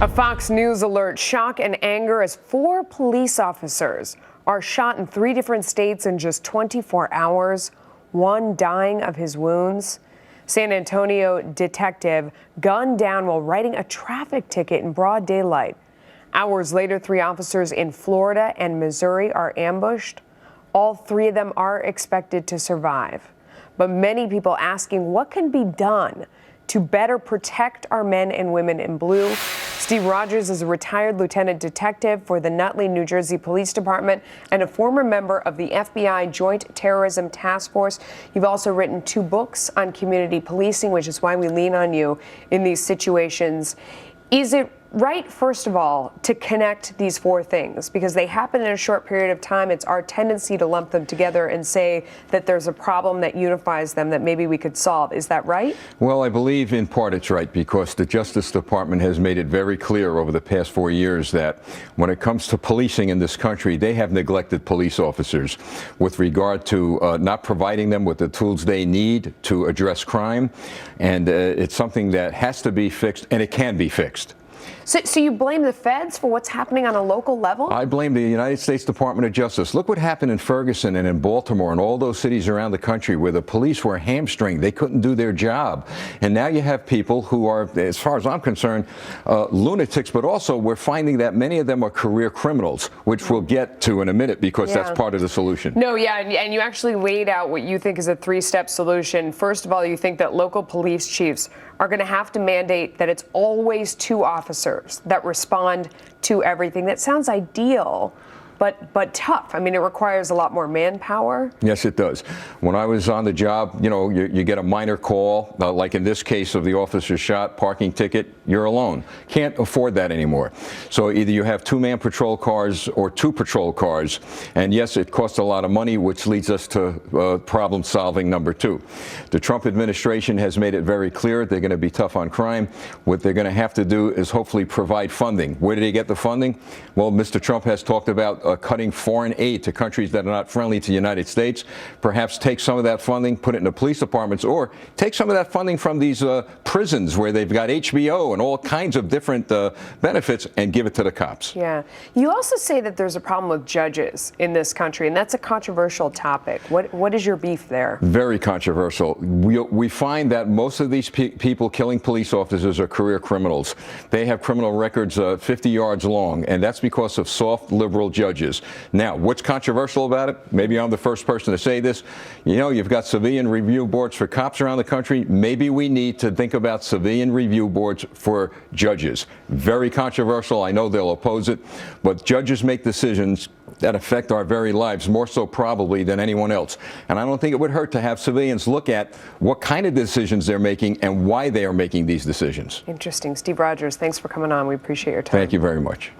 A Fox News alert: shock and anger as 4 police officers are shot in 3 different states in just 24 hours, one dying of his wounds. San Antonio detective gunned down while writing a traffic ticket in broad daylight. Hours later, 3 officers in Florida and Missouri are ambushed. All 3 of them are expected to survive. But many people asking what can be done to better protect our men and women in blue. Steve Rogers is a retired lieutenant detective for the Nutley, New Jersey Police Department and a former member of the FBI Joint Terrorism Task Force. You've also written 2 books on community policing, which is why we lean on you in these situations. Is it right, first of all, to connect these 4 things? Because they happen in a short period of time. It's our tendency to lump them together and say that there's a problem that unifies them that maybe we could solve. Is that right? Well, I believe in part it's right, because the Justice Department has made it very clear over the past 4 years that when it comes to policing in this country, they have neglected police officers with regard to not providing them with the tools they need to address crime. And it's something that has to be fixed, and it can be fixed. So you blame the feds for what's happening on a local level? I blame the United States Department of Justice. Look what happened in Ferguson and in Baltimore and all those cities around the country where the police were hamstringed. They couldn't do their job. And now you have people who are, as far as I'm concerned, lunatics, but also we're finding that many of them are career criminals, which we'll get to in a minute, because that's part of the solution. No, yeah, and you actually laid out what you think is a 3-step solution. First of all, you think that local police chiefs are going to have to mandate that it's always 2 officers that respond to everything. That sounds ideal, but tough. I mean, it requires a lot more manpower. Yes, it does. When I was on the job, you know, you get a minor call, like in this case of the officer shot, parking ticket, you're alone. Can't afford that anymore. So either you have 2-man patrol cars or 2 patrol cars. And yes, it costs a lot of money, which leads us to problem solving number 2. The Trump administration has made it very clear they're going to be tough on crime. What they're going to have to do is hopefully provide funding. Where did they get the funding? Well, Mr. Trump has talked about cutting foreign aid to countries that are not friendly to the United States. Perhaps take some of that funding, put it in the police departments, or take some of that funding from these prisons where they've got HBO and all kinds of different benefits, and give it to the cops. Yeah. You also say that there's a problem with judges in this country, and that's a controversial topic. What is your beef there? Very controversial. We find that most of these people killing police officers are career criminals. They have criminal records 50 yards long, and that's because of soft liberal judges. Now, what's controversial about it? Maybe I'm the first person to say this. You know, you've got civilian review boards for cops around the country. Maybe we need to think about civilian review boards for judges. Very controversial. I know they'll oppose it, but judges make decisions that affect our very lives, more so probably than anyone else. And I don't think it would hurt to have civilians look at what kind of decisions they're making and why they are making these decisions. Interesting. Steve Rogers, thanks for coming on. We appreciate your time. Thank you very much.